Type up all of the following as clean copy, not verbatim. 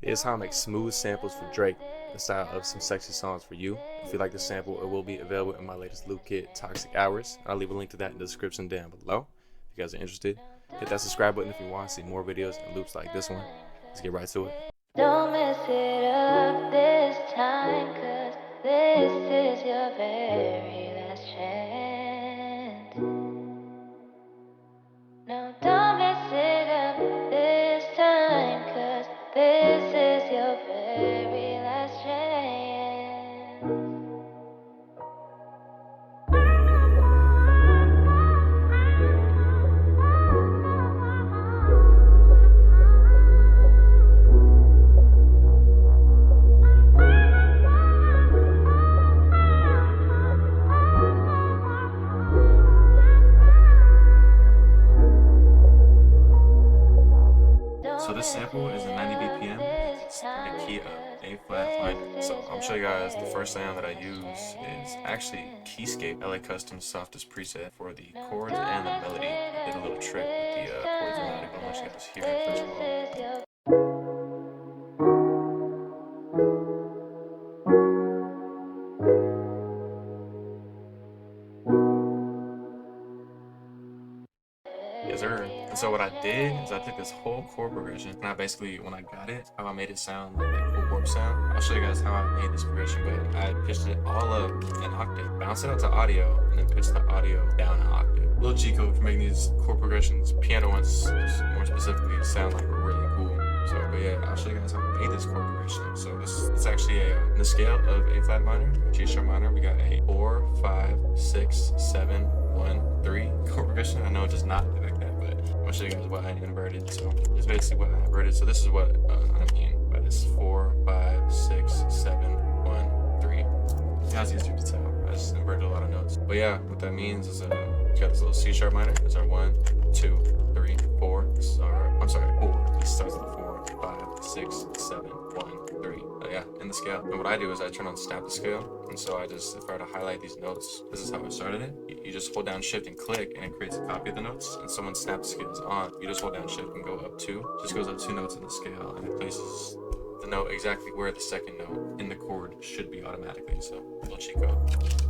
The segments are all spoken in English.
Here's how I make smooth samples for Drake in the style of some sexy songs for you. If you like the sample, it will be available in my latest loop kit, Toxic Hours. I'll leave a link to that in the description down below. If you guys are interested, hit that subscribe button if you want to see more videos and loops like this one. Let's get right to it. Don't mess it up this time, 'cause this is your very last chance. No, don't mess it up this time, 'cause this is your very last chance. So this sample is a 90 BPM. It's in the key of A flat minor. So I'm show you guys the first sound that I use is actually Keyscape LA Custom softest preset for the chords and the melody. I did a little trick with the chords and melody, but I want you guys to hear it first of all. Yes, sir. And so what I did is I took this whole chord progression and I basically, when I got it, how I made it sound like that cool warp sound. I'll show you guys how I made this progression, but I pitched it all up an octave, bounced it out to audio, and then pitched the audio down an octave. Little G code for making these chord progressions, piano ones, just more specifically, sound like really cool. So, but yeah, I'll show you guys how I made this chord progression. So it's actually in the scale of A flat minor, G sharp minor. We got a 4, 5, 6, 7, 1, 3 chord progression. I know it does not look like that, but I'll show you guys what I inverted. So it's basically what I inverted. So this is what I mean by this 4, 5, 6, 7, 1, 3. Yeah, it's easier to tell. I just inverted a lot of notes. But yeah, what that means is you got this little C sharp minor. It's our 1, 2, 3, 4. This is our, I'm sorry, 4. This starts with 4, 5, 6, 7, 1, 3. Yeah, in the scale. And what I do is I turn on snap to scale. And so I just, if I were to highlight these notes, this is how I started it. You just hold down shift and click and it creates a copy of the notes. And so when snap to scale is on, you just hold down shift and go up 2. Just goes up 2 notes in the scale and it places the note exactly where the second note in the chord should be automatically. So little cheat code.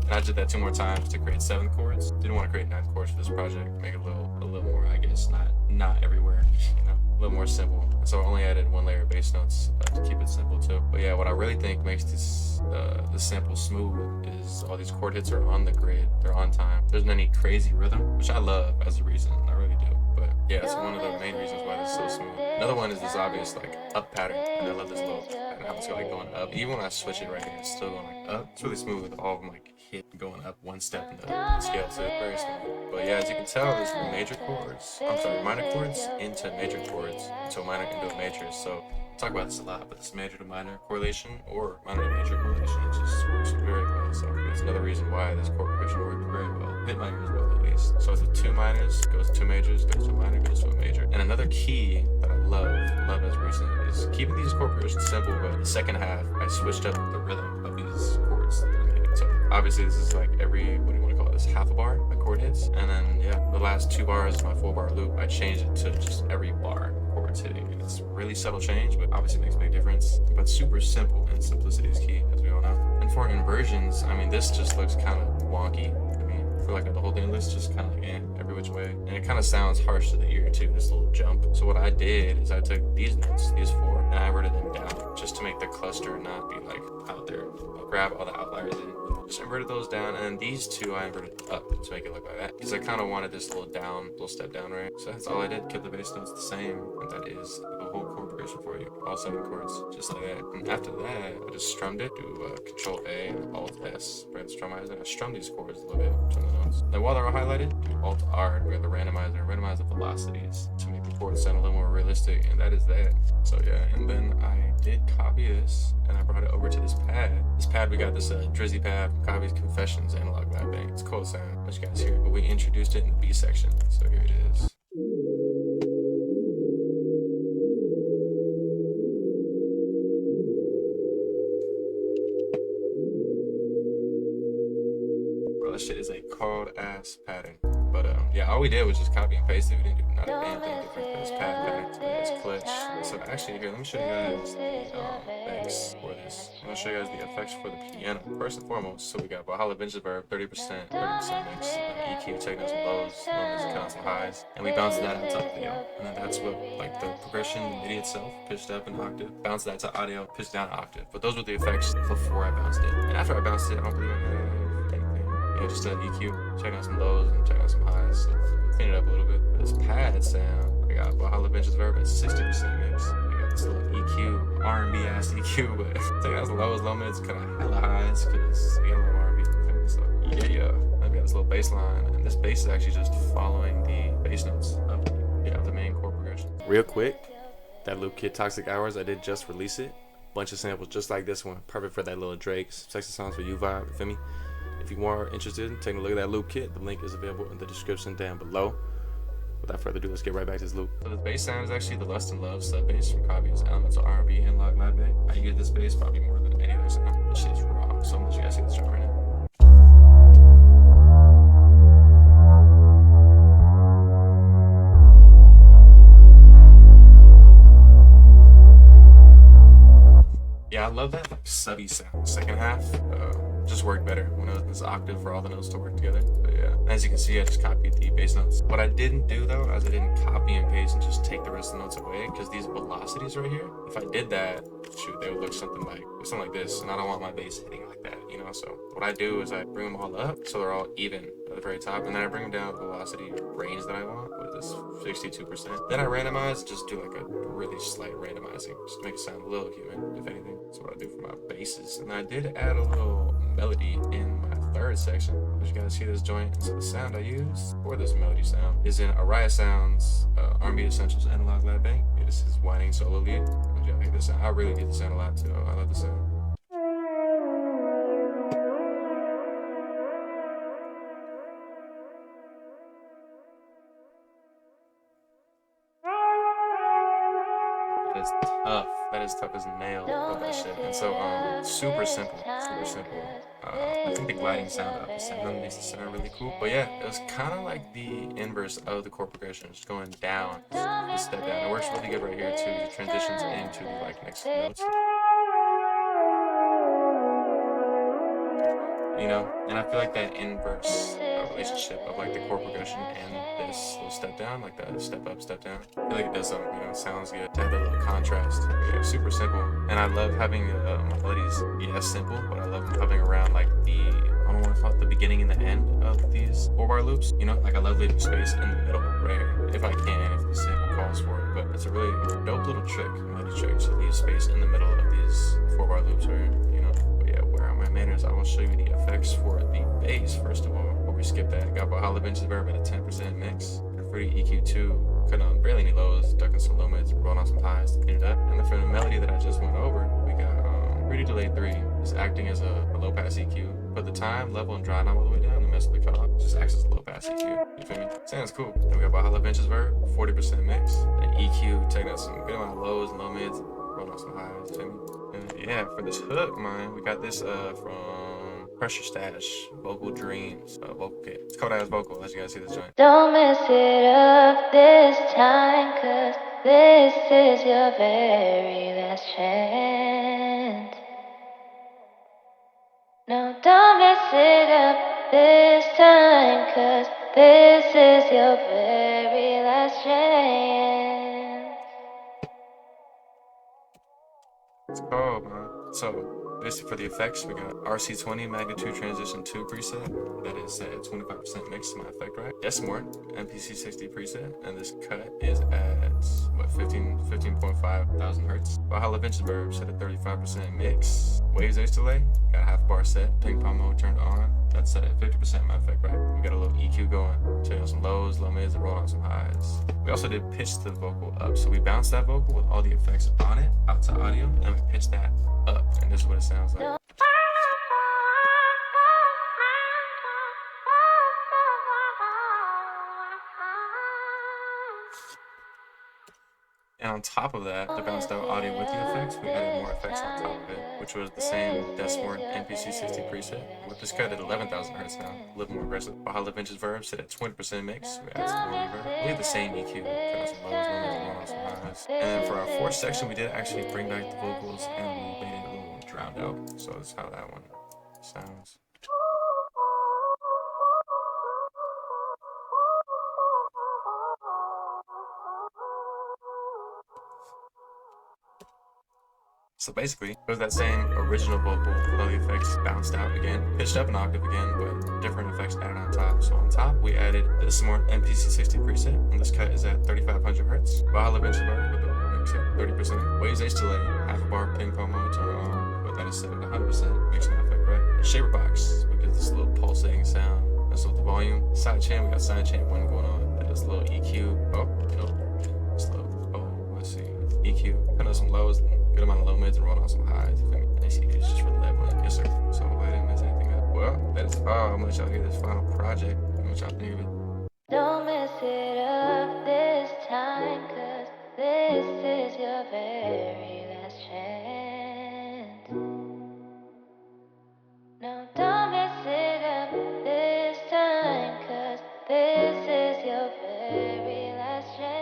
And I did that 2 more times to create 7 chords. Didn't want to create 9 chords for this project. Make it a little more, I guess, not everywhere, you know, a little more simple. So I only added 1 layer of bass notes to keep it simple too. But yeah, what I really think makes this sample smooth is all these chord hits are on the grid. They're on time. There's any crazy rhythm, which I love as a reason. I really do. But yeah, it's one of the main reasons why this is so smooth. Another one is this obvious like up pattern, and I love this little pattern, how it's like going up. Even when I switch it right here, it's still going like up. It's really smooth with all of them like hit going up 1 step in the scale too. Very smooth. But yeah, as you can tell, there's major chords. I'm sorry, minor chords into major chords, into a minor into a major. So I talk about this a lot, but this major to minor correlation or minor to major correlation, it just works very well. So that's another reason why this chord progression worked very well. Hit my ears well at least. So it's with 2 minors, goes to 2 majors, goes to a minor, goes to a major. And another key that I love as recent is keeping these chord progressions simple, but the second half I switched up the rhythm of these chords that I'm hitting. So obviously this is like every, what do you want to call it, this half a bar, my chord hits. And then yeah, the last 2 bars, my 4-bar loop, I changed it to just every bar chords hitting. And it's really subtle change, but obviously makes a big difference. But super simple, and simplicity is key, as we all know. And for inversions, I mean, this just looks kind of wonky. For like the whole thing list just kind of like every which way, and it kind of sounds harsh to the ear too, this little jump. So what I did is I took these notes, these 4, and I inverted them down just to make the cluster not be like out there. I'll grab all the outliers in, just inverted those down, and then these 2 I inverted up to make it look like that because I kind of wanted this little step down, right? So that's all I did. Kept the bass notes the same, and that is the whole chord progression for you, all 7 chords, just like that. And after that, I just strummed it, do Control A and Alt S, for the strumizer, and I strummed these chords a little bit, turn the notes. Then while they're all highlighted, do Alt R and grab the randomizer and randomize the velocities to make the chords sound a little more realistic, and that is that. So yeah, and then I did copy this, and I brought it over to this pad. This pad, we got this Drizzy pad, Copies Confessions analog vibe bank. It's a cool sound, as you guys hear, but we introduced it in the B section, so here it is. Bro, this shit is a cold ass pattern. But yeah, all we did was just copy and paste it. We didn't do not anything different for this pad pattern. So yeah, it's clutch. So actually here, let me show you guys the effects for this. I'm gonna show you guys the effects for the piano. First and foremost, so we got Valhalla Bench Verb, 30%, 30% mix, EQ, taking some lows, numbers, and cutting some highs, and we bounce that out to audio. And then that's what, like the progression, the MIDI itself, pitched up an octave, bounce that to audio, pitched down an octave. But those were the effects before I bounced it. And after I bounced it, I don't believe I have anything. Yeah, just an EQ, checking out some lows and checking out some highs. So clean it up a little bit. This pad sound, I got Valhalla Bench's Verb at 60% mix. I got this little EQ, R&B ass EQ, but checking out some lows, low mids, kind of hella highs, because I got a little R&B. So yeah, I got this little bass line, and this bass is actually just following the bass notes of the main chord progression. Real quick, that loop kit Toxic Hours, I did just release it. Bunch of samples just like this one, perfect for that little Drake's Sexy Songs for You vibe, you feel me? If you are interested in taking a look at that loop kit, the link is available in the description down below. Without further ado, let's get right back to this loop. So the bass sound is actually the Lust and Love sub bass from Kavi's Elemental R&B and Log Live Bay. I use this bass probably more than any other sound. This shit's raw, so I'm gonna let you guys see this drum right now. Yeah, I love that like subby sound. Second half just worked better when it was this octave for all the notes to work together. But yeah, as you can see, I just copied the bass notes. What I didn't do though, is I didn't copy and paste and just take the rest of the notes away, because these velocities right here, if I did that, shoot, they would look something like this, and I don't want my bass hitting like that, you know. So what I do is I bring them all up so they're all even at the very top, and then I bring them down to the velocity range that I want, with this 62%. Then I randomize, just do like a really slight randomizing, just to make it sound a little human, if anything. That's what I do for my basses. And I did add a little melody in my third section. As you guys see this joint, so the sound I use for this melody sound is in Araya Sounds, R&B Essentials Analog Lab Bank. Yeah, this is whining solo lead. I hate this sound. I really get the sound a lot too. I love the sound. That is tough. That is tough as nails. Love that shit. And so, super simple. Super simple. I think the gliding sound of the sound makes it sound really cool. But yeah, it was kind of like the inverse of the chord progression, just going down, just step down. It works really good right here too. It transitions into the like next notes. You know, and I feel like that inverse relationship of like the chord progression and this little step down, like that step up, step down. I feel like it does something, you know, it sounds good to have that little contrast. But yeah, super simple. And I love having my melodies, yeah, simple, but I love them coming around like I don't want to call it the beginning and the end of these 4-bar loops. You know, like I love leaving space in the middle right here, if I can, if the sample calls for it. But it's a really dope little trick, melody trick, to leave space in the middle of these 4-bar loops right here, you know. Where are my manners? I will show you the effects for the bass first of all. Before we skip that, got Valhalla Bench's Verb at a 10% mix. Fruity EQ2, cutting on barely any lows, ducking some low mids, rolling on some highs to clean it up. And then for the melody that I just went over, we got Pretty Delay 3, just acting as a low pass EQ. Put the time, level, and dry knob all the way down to mess with the cutoff. Just acts as a low pass EQ. You feel me? Sounds cool. Then we got Valhalla Bench's Verb, 40% mix. An EQ, taking out some good amount of lows and low mids, rolling on some highs. You feel me? And yeah, for this hook, man, we got this from Pressure Stash, Vocal Dreams, vocal kit. It's cold ass vocal, as you guys see this joint. Don't mess it up this time, 'cause this is your very last chance. No, don't mess it up this time, 'cause this is your very last chance. It's cold, man. So, basically for the effects, we got RC20 Magnitude Transition 2 preset. That is at 25% mix to my effect rack. Decimort MPC60 preset. And this cut is at, what, 15.5 thousand hertz. Valhalla Bench's Verb set at 35% mix. Waves Edge Delay, got a half bar set. Ping pong mode turned on. That's set at 50% of my effect rack. We got a little EQ going. Turn on some lows, low mids, and roll on some highs. We also did pitch the vocal up. So we bounced that vocal with all the effects on it out to audio, and we pitched that up. And this is what it sounds like. And on top of that, the bounced out audio with the effects, we added more effects on top of it, which which was the same Desmore MPC60 preset. With this cut at 11,000 hertz now, a little more aggressive. While Hollow Vince's verb sit at 20% mix, we add some more reverb. We leave the same EQ, cut out some lows, limits, and on some highs. And then for our fourth section, we did actually bring back the vocals and we made it a little drowned out. So that's how that one sounds. So basically, it was that same original vocal below the effects bounced out again, pitched up an octave again, but different effects added on top. So on top, we added the Smart MPC60 preset, and this cut is at 3,500 hertz. Viola Ventura with the mix at 30%. Waves H delay, half a bar ping pong mode, turn on, but that is set at 100%, makes no effect, right? And shaper box, we get this little pulsating sound. That's with the volume. Side chain, we got side chain 1 going on. That is a little EQ. Oh, nope. Slow. Oh, let's see. EQ. Kind of some lows. Good amount of low mids and roll on some highs. You feel me? And EQ is just for the leveling. Yes, sir. So I didn't mess anything up. Well, that is all. I'm gonna let y'all hear this final project. What y'all think of it? Don't mess it up this time, 'cause this is your very last chance. No, don't mess it up this time, 'cause this is your very last chance.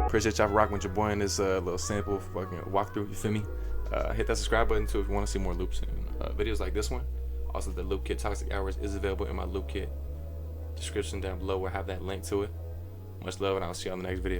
Appreciate y'all for rocking with your boy in this little sample fucking walkthrough, you feel me? Hit that subscribe button too if you want to see more loops and videos like this one. Also, the loop kit Toxic Hours is available in my loop kit description down below. We'll have that link to it. Much love, and I'll see you on the next video.